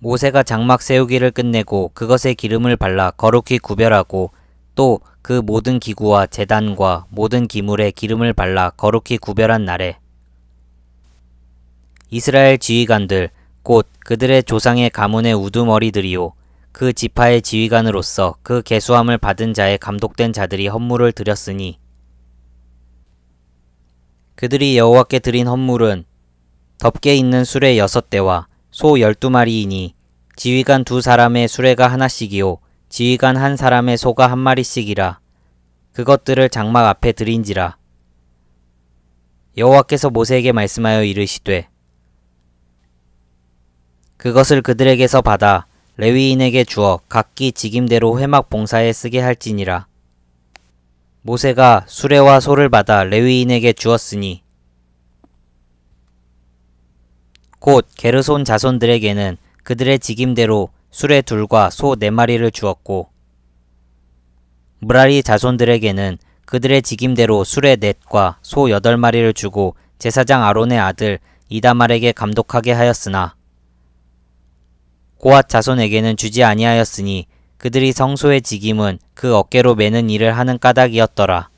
모세가 장막 세우기를 끝내고 그것에 기름을 발라 거룩히 구별하고 또 그 모든 기구와 제단과 모든 기물에 기름을 발라 거룩히 구별한 날에 이스라엘 지휘관들 곧 그들의 조상의 가문의 우두머리들이요 그 지파의 지휘관으로서 그 계수함을 받은 자의 감독된 자들이 헌물을 드렸으니 그들이 여호와께 드린 헌물은 덮개 있는 수레 6대와 소 12마리이니 지휘관 2사람의 수레가 하나씩이요 지휘관 1사람의 소가 1마리씩이라. 그것들을 장막 앞에 드린지라. 여호와께서 모세에게 말씀하여 이르시되 그것을 그들에게서 받아 레위인에게 주어 각기 직임대로 회막 봉사에 쓰게 할지니라. 모세가 수레와 소를 받아 레위인에게 주었으니 곧 게르손 자손들에게는 그들의 직임대로 수레 2과 소 4마리를 주었고 므라리 자손들에게는 그들의 직임대로 수레 4과 소 8마리를 주고 제사장 아론의 아들 이다말에게 감독하게 하였으나 고앗 자손에게는 주지 아니하였으니 그들이 성소의 직임은 그 어깨로 매는 일을 하는 까닭이었더라.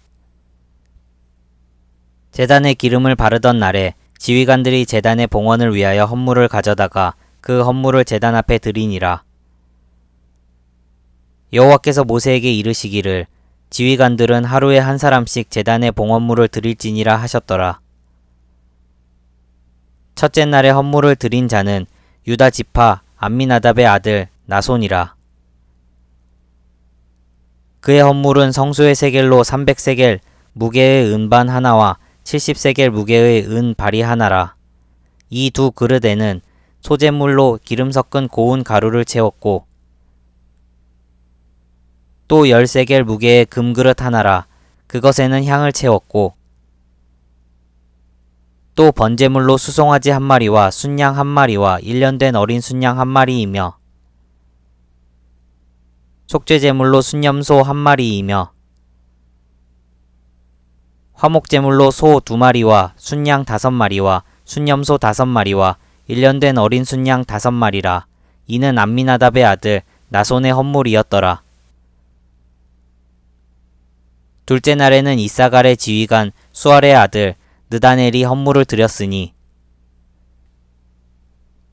제단에 기름을 바르던 날에 지휘관들이 제단의 봉헌을 위하여 헌물을 가져다가 그 헌물을 제단 앞에 드리니라. 여호와께서 모세에게 이르시기를 지휘관들은 하루에 1사람씩 제단의 봉헌물을 드릴지니라 하셨더라. 첫째 날에 헌물을 드린 자는 유다 지파 암미나답의 아들 나손이라. 그의 헌물은 성소의 세겔로 300세겔 무게의 은반 하나와 70세겔 무게의 은 발이 하나라. 이 2 그릇에는 소재물로 기름 섞은 고운 가루를 채웠고 또 10세겔 무게의 금그릇 하나라. 그것에는 향을 채웠고 또 번제물로 수송아지 1마리와 순양 1마리와 1년 된 어린 순양 1마리이며 속죄제물로 순염소 1마리이며 화목제물로 소 2마리와 순양 5마리와 순염소 5마리와 1년 된 어린 순양 5마리라. 이는 암미나답의 아들 나손의 헌물이었더라. 둘째 날에는 이사갈의 지휘관 수알의 아들 느다넬이 헌물을 드렸으니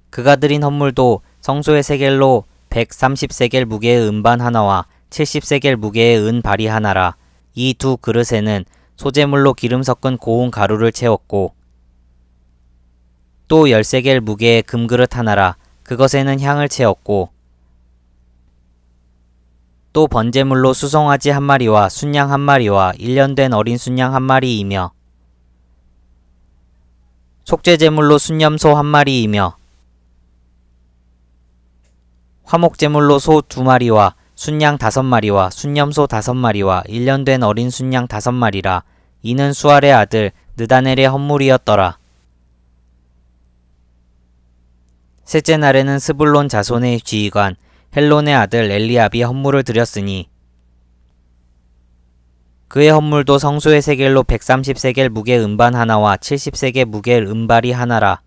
그가 드린 헌물도 성소의 세겔로 130세겔 무게의 은반 하나와 70세겔 무게의 은 발이 하나라. 이 2 그릇에는 소재물로 기름 섞은 고운 가루를 채웠고 또 10세겔 무게의 금그릇 하나라. 그것에는 향을 채웠고 또 번제물로 수송아지 1마리와 순양 1마리와 1년 된 어린 순양 1마리이며 속죄제물로 순염소 1마리이며 화목제물로 소 2마리와 순양 5마리와 순염소 5마리와 1년 된 어린 순양 5마리라. 이는 수알의 아들 느다넬의 헌물이었더라. 셋째 날에는 스불론 자손의 지휘관 헬론의 아들 엘리압이 헌물을 드렸으니 그의 헌물도 성소의 세겔로 130세겔 무게 은반 하나와 70세겔 무게 은발이 하나라.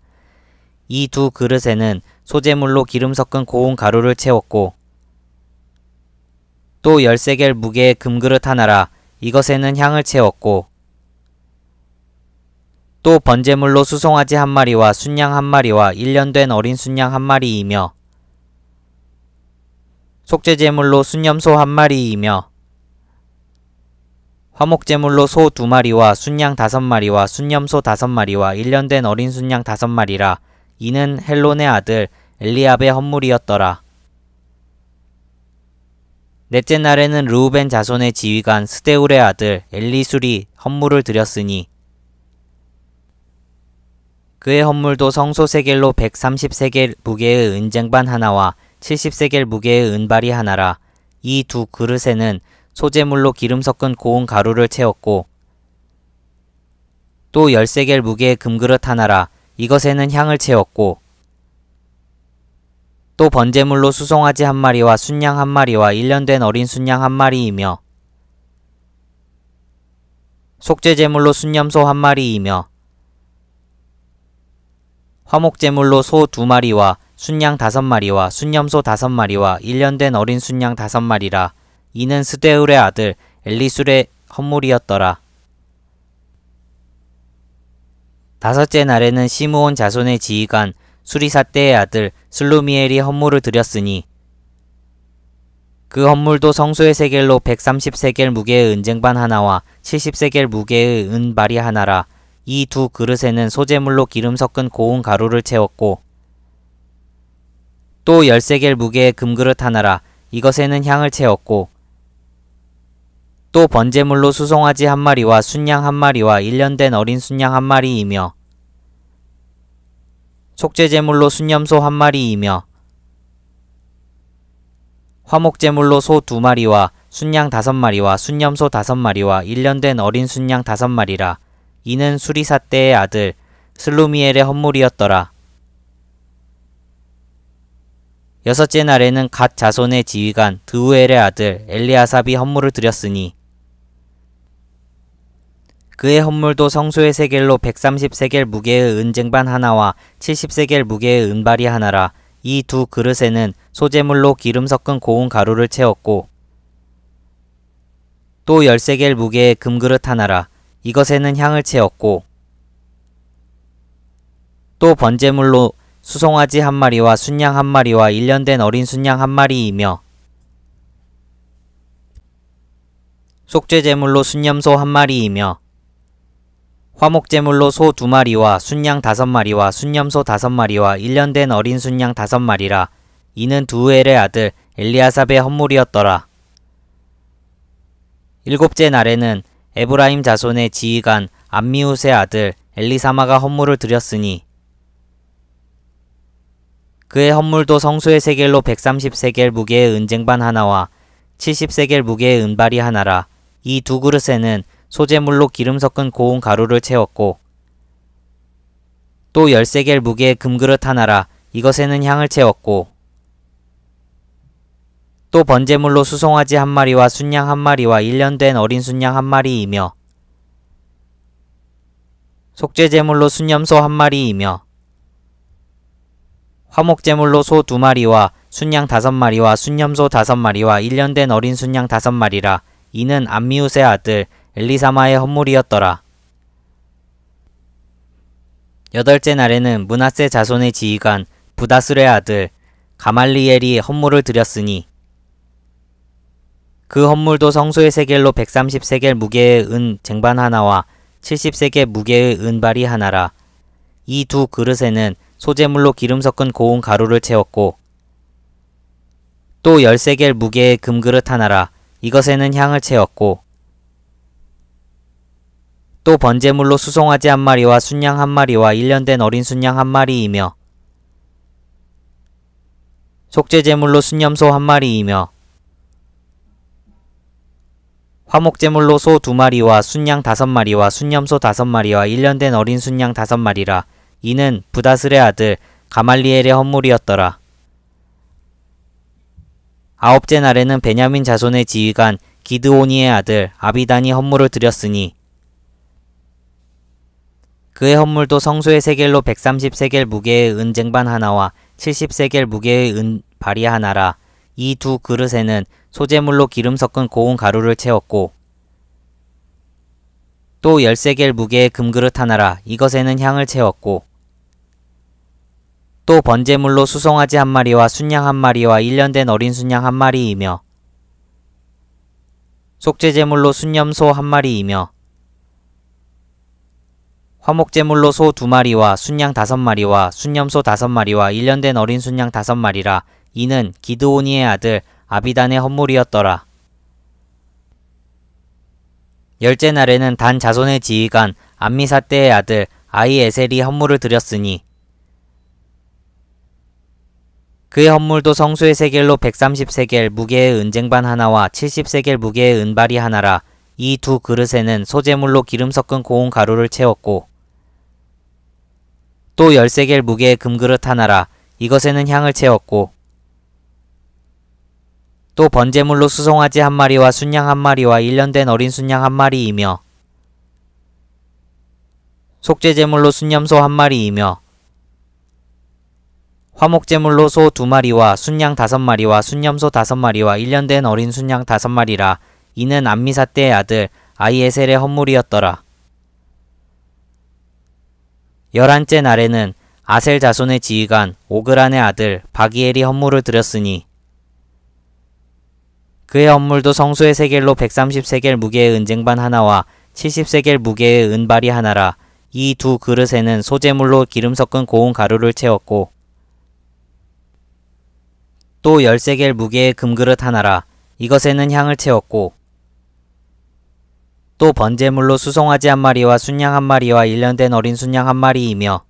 이 2 그릇에는 소재물로 기름 섞은 고운 가루를 채웠고 또 10세겔 무게의 금그릇 하나라. 이것에는 향을 채웠고 또 번제물로 수송아지 1마리와 순양 1마리와 1년 된 어린 순양 1마리이며 속죄제물로 순염소 1마리이며 화목제물로 소 2마리와 순양 5마리와 순염소 5마리와 1년 된 어린 순양 5마리라. 이는 헬론의 아들 엘리압의 헌물이었더라. 넷째 날에는 르우벤 자손의 지휘관 스데울의 아들 엘리술이 헌물을 드렸으니 그의 헌물도 성소 세겔로 130세겔 무게의 은쟁반 하나와 70세겔 무게의 은발이 하나라. 이 2 그릇에는 소재물로 기름 섞은 고운 가루를 채웠고 또 10세겔 무게의 금그릇 하나라. 이것에는 향을 채웠고 또 번제물로 수송아지 1마리와 순양 1마리와 1년 된 어린 순양 1마리이며 속죄제물로 순염소 1마리이며 화목제물로 소 2마리와 순양 5마리와 순염소 5마리와 1년 된 어린 순양 5마리라. 이는 스데울의 아들 엘리술의 헌물이었더라. 다섯째 날에는 시므온 자손의 지휘관 수리사떼의 아들 슬루미엘이 헌물을 드렸으니 그 헌물도 성소의 세겔로 130세겔 무게의 은쟁반 하나와 70세겔 무게의 은발이 하나라. 이 두 그릇에는 소재물로 기름 섞은 고운 가루를 채웠고 또 10세겔 무게의 금그릇 하나라. 이것에는 향을 채웠고 또 번제물로 수송아지 1마리와 순양 1마리와 1년 된 어린 순양 1마리이며 속죄제물로 순염소 1마리이며 화목제물로 소 2마리와 순양 5마리와 순염소 5마리와 1년 된 어린 순양 5마리라. 이는 수리사떼의 아들 슬루미엘의 헌물이었더라. 여섯째 날에는 갓 자손의 지휘관 드우엘의 아들 엘리아삽이 헌물을 드렸으니 그의 헌물도 성소의 세겔로 130세겔 무게의 은쟁반 하나와 70세겔 무게의 은발이 하나라. 이 두 그릇에는 소재물로 기름 섞은 고운 가루를 채웠고 또 10세겔 무게의 금그릇 하나라. 이것에는 향을 채웠고 또 번제물로 수송아지 1마리와 순양 1마리와 1년 된 어린 순양 1마리이며 속죄제물로 순염소 1마리이며 화목제물로 소 2마리와 순양 5마리와 순염소 5마리와 1년 된 어린 순양 5마리라. 이는 두우엘의 아들 엘리아삽의 헌물이었더라. 일곱째 날에는 에브라임 자손의 지휘관 암미우스의 아들 엘리사마가 헌물을 드렸으니 그의 헌물도 성소의 세겔로 130세겔 무게의 은쟁반 하나와 70세겔 무게의 은발이 하나라. 이 두 그릇에는 소재물로 기름 섞은 고운 가루를 채웠고 또 10세겔 무게의 금그릇 하나라. 이것에는 향을 채웠고 또 번제물로 수송아지 1마리와 순양 1마리와 1년 된 어린 순양 1마리이며 속죄제물로 순염소 1마리이며 화목제물로 소 2마리와 순양 5마리와 순염소 5마리와 1년 된 어린 순양 5마리라. 이는 암미우스의 아들 엘리사마의 헌물이었더라. 여덟째 날에는 므낫세 자손의 지휘관 부다술의 아들 가말리엘이 헌물을 드렸으니 그 헌물도 성소의 세겔로 130세겔 무게의 은 쟁반 하나와 70세겔 무게의 은발이 하나라. 이 두 그릇에는 소재물로 기름 섞은 고운 가루를 채웠고 또 10세겔 무게의 금그릇 하나라. 이것에는 향을 채웠고 또 번제물로 수송아지 1마리와 순양 1마리와 1년 된 어린 순양 1마리이며 속죄제물로 순염소 1마리이며 화목제물로 소 2마리와 순양 5마리와 순염소 5마리와 1년 된 어린 순양 5마리라. 이는 부다슬의 아들 가말리엘의 헌물이었더라. 아홉째 날에는 베냐민 자손의 지휘관 기드오니의 아들 아비단이 헌물을 드렸으니 그의 헌물도 성소의 세겔로 130세겔 무게의 은쟁반 하나와 70세겔 무게의 은발이 하나라. 이 두 그릇에는 소재물로 기름 섞은 고운 가루를 채웠고 또 10세겔 무게의 금그릇 하나라. 이것에는 향을 채웠고 또 번제물로 수송아지 1마리와 순양 1마리와 1년 된 어린 순양 1마리이며 속죄제물로 순염소 1마리이며 화목제물로 소 2마리와 순양 5마리와 순염소 5마리와 1년 된 어린 순양 5마리라. 이는 기드오니의 아들 아비단의 헌물이었더라. 열째 날에는 단 자손의 지휘관 암미사떼의 아들 아히에셀이 헌물을 드렸으니 그의 헌물도 성소의 세겔로 130세겔 무게의 은쟁반 하나와 70세겔 무게의 은발이 하나라. 이 두 그릇에는 소재물로 기름 섞은 고운 가루를 채웠고 또 10세겔 무게의 금그릇 하나라. 이것에는 향을 채웠고 또 번제물로 수송아지 1마리와 순양 1마리와 1년 된 어린 순양 1마리이며 속죄제물로 순염소 1마리이며 화목제물로 소 2마리와 순양 5마리와 순염소 5마리와 1년 된 어린 순양 5마리라. 이는 암미사 때의 아들 아히에셀의 헌물이었더라. 11째 날에는 아셀 자손의 지휘관 오그란의 아들 바기엘이 헌물을 드렸으니 그의 헌물도 성소의 세겔로 130세겔 무게의 은쟁반 하나와 70세겔 무게의 은발이 하나라. 이 두 그릇에는 소제물로 기름 섞은 고운 가루를 채웠고 또 10세겔 무게의 금그릇 하나라. 이것에는 향을 채웠고 또 번제물로 수송아지 1마리와 순양 1마리와 1년 된 어린 순양 1마리이며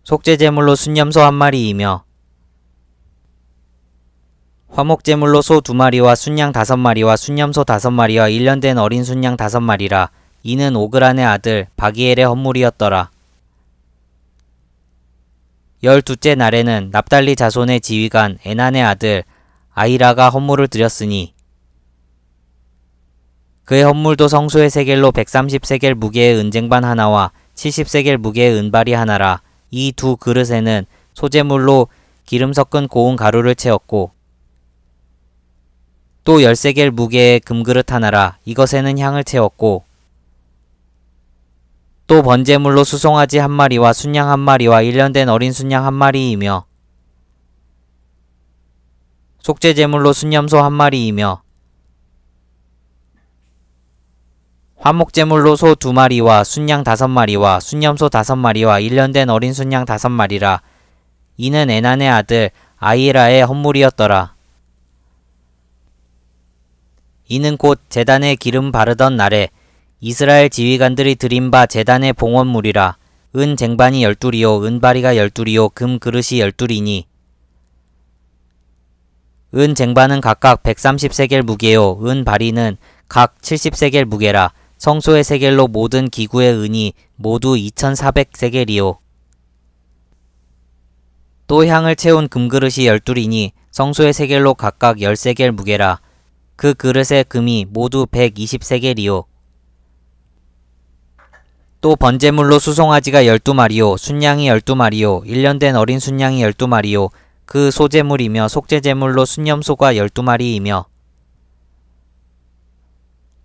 속죄제물로 순염소 1마리이며 화목제물로 소 2마리와 순양 5마리와 순염소 5마리와 1년 된 어린 순양 5마리라. 이는 오그란의 아들 바기엘의 헌물이었더라. 12째 날에는 납달리 자손의 지휘관 에난의 아들 아히라가 헌물을 드렸으니 그의 헌물도 성소의 세겔로 130세겔 무게의 은쟁반 하나와 70세겔 무게의 은발이 하나라. 이 두 그릇에는 소제물로 기름 섞은 고운 가루를 채웠고 또 10세겔 무게의 금그릇 하나라. 이것에는 향을 채웠고 또 번제물로 수송아지 1마리와 순양 1마리와 1년 된 어린 순양 1마리이며 속죄제물로 순염소 1마리이며 화목제물로 소 2마리와 순양 5마리와 순염소 5마리와 1년 된 어린 순양 5마리라. 이는 에난의 아들 아히라의 헌물이었더라. 이는 곧 제단에 기름 바르던 날에 이스라엘 지휘관들이 드린 바 제단의 봉헌물이라. 은 쟁반이 12리요 은바리가 12리요 금 그릇이 12리니 은 쟁반은 각각 130세겔 무게요 은 바리는 각 70세겔 무게라. 성소의 세겔로 모든 기구의 은이 모두 2400세겔이요. 또 향을 채운 금그릇이 12리니 성소의 세겔로 각각 10세겔 무게라. 그 그릇의 금이 모두 120세겔이요. 또 번제물로 수송아지가 12마리요 순양이 12마리요 1년 된 어린 순양이 12마리요 그 소제물이며 속죄제물로 순염소가 12마리이며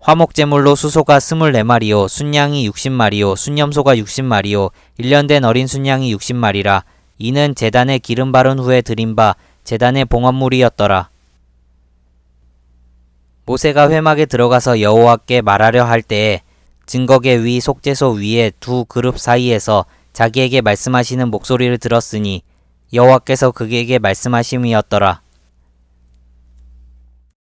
화목제물로 수소가 24마리요 순양이 60마리요 순염소가 60마리요 1년 된 어린 순양이 60마리라. 이는 제단에 기름 바른 후에 드린 바 제단의 봉헌물이었더라. 모세가 회막에 들어가서 여호와께 말하려 할 때에 증거계 위 속죄소 위에 두 그룹 사이에서 자기에게 말씀하시는 목소리를 들었으니 여호와께서 그에게 말씀하심이었더라.